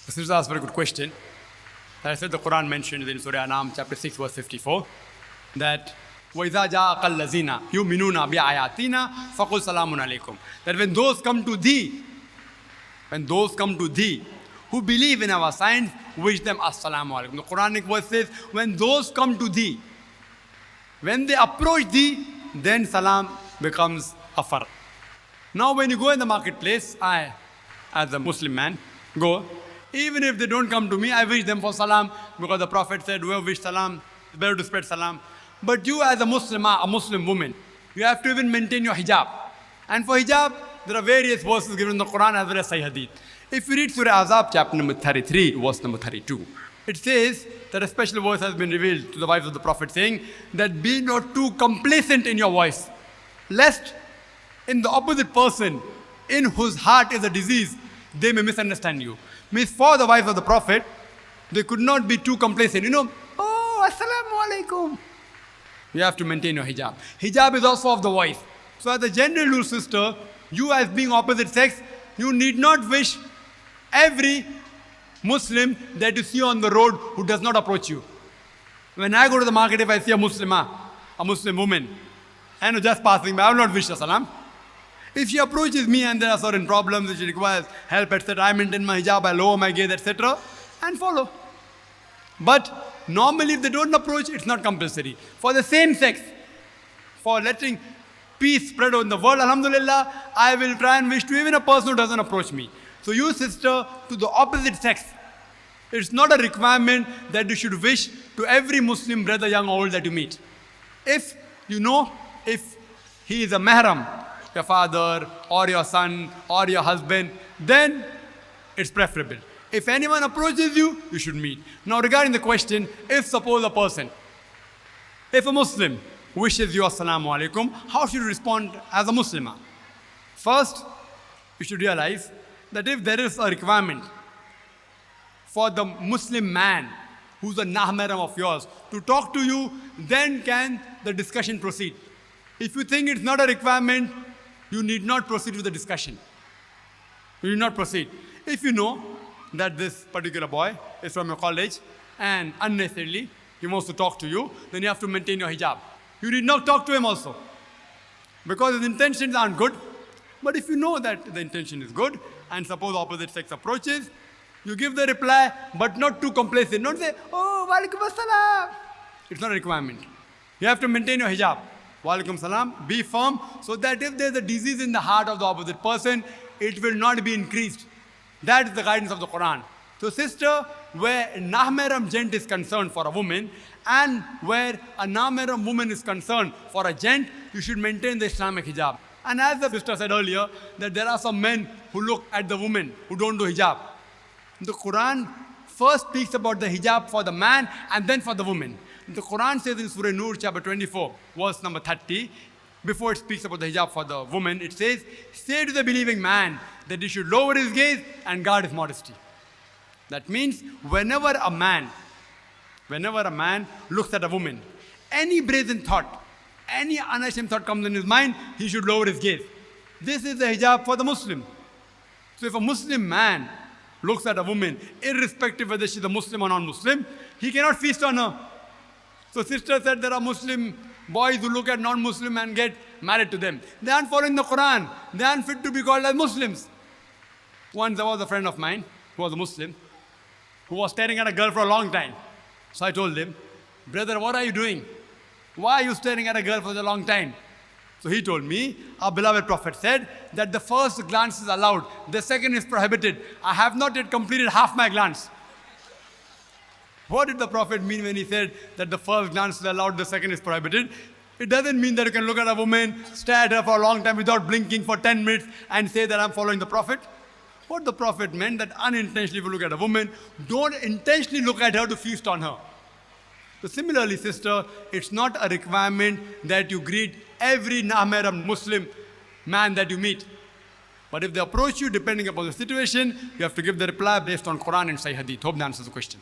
The sister asked a very good question. I said the Quran mentioned in Surah Anam, chapter 6, verse 54, that وَإِذَا جَاءَكَ الَّذِينَ يُؤْمِنُونَ بِآيَاتِنَا فَقُلْ سَلَامٌ عَلَيْكُمْ. That when those come to thee, who believe in our signs, wish them assalamu alaikum. The Quranic verse says, when those come to thee, when they approach thee, then salam becomes a fard. Now when you go in the marketplace, I, as a Muslim man, go. Even if they don't come to me, I wish them for salam, because the Prophet said, whoever wish salam, it's better to spread salam. But you as a Muslimah, a Muslim woman, you have to even maintain your hijab. And for hijab, there are various verses given in the Quran as well as Sahih Hadith. If you read Surah Azab, chapter number 33, verse number 32, it says that a special verse has been revealed to the wives of the Prophet saying that be not too complacent in your voice, lest in the opposite person in whose heart is a disease, they may misunderstand you. Means for the wives of the Prophet, they could not be too complacent. Oh, assalamu alaikum. You have to maintain your hijab. Hijab is also of the voice. So as a gender rule sister, you as being opposite sex, you need not wish every Muslim that you see on the road who does not approach you. When I go to the market, if I see a Muslimah, a Muslim woman, and just passing by, I will not wish her salam. If she approaches me and there are certain problems, if she requires help, etc., I maintain my hijab, I lower my gaze, etc., and follow. But normally if they don't approach, it's not compulsory. For the same sex, for letting peace spread on the world, alhamdulillah, I will try and wish to even a person who doesn't approach me. So you sister, to the opposite sex, it's not a requirement that you should wish to every Muslim brother, young or old, that you meet. If you know, if he is a mahram, your father or your son or your husband, then it's preferable. If anyone approaches you, you should meet. Now regarding the question, if suppose a person, if a Muslim wishes you assalamu alaikum, how should you respond as a Muslimah? First, you should realize that if there is a requirement for the Muslim man who's a mahram of yours to talk to you, then can the discussion proceed. If you think it's not a requirement, you need not proceed with the discussion. You need not proceed. If you know that this particular boy is from your college and unnecessarily he wants to talk to you, then you have to maintain your hijab. You need not talk to him also, because his intentions aren't good. But if you know that the intention is good, and suppose opposite sex approaches, you give the reply, but not too complacent. Don't say, oh, walaikum assalam. It's not a requirement. You have to maintain your hijab. Walaikum salam, be firm, so that if there's a disease in the heart of the opposite person, it will not be increased. That is the guidance of the Quran. So sister, where a nahmaram gent is concerned for a woman, and where a nahmaram woman is concerned for a gent, you should maintain the Islamic hijab. And as the sister said earlier, that there are some men who look at the woman who don't do hijab. The Quran first speaks about the hijab for the man and then for the woman. The Quran says in Surah Nur, chapter 24, verse number 30, before it speaks about the hijab for the woman, it says, say to the believing man that he should lower his gaze and guard his modesty. That means whenever a man looks at a woman, any brazen thought, any unashamed thought comes in his mind, he should lower his gaze. This is the hijab for the Muslim. So if a Muslim man looks at a woman, irrespective whether she's a Muslim or non-Muslim, he cannot feast on her. So sister said there are Muslim boys who look at non-Muslim and get married to them. They aren't following the Quran. They aren't fit to be called as Muslims. Once there was a friend of mine who was a Muslim, who was staring at a girl for a long time. So I told him, brother, what are you doing? Why are you staring at a girl for a long time? So he told me, our beloved Prophet said that the first glance is allowed, the second is prohibited. I have not yet completed half my glance. What did the Prophet mean when he said that the first glance is allowed, the second is prohibited? It doesn't mean that you can look at a woman, stare at her for a long time without blinking for 10 minutes and say that I'm following the Prophet. What the Prophet meant that unintentionally if you look at a woman, don't intentionally look at her to feast on her. So similarly, sister, it's not a requirement that you greet every nahmaram Muslim man that you meet. But if they approach you, depending upon the situation, you have to give the reply based on Quran and Sahih Hadith. Hope that answers the question.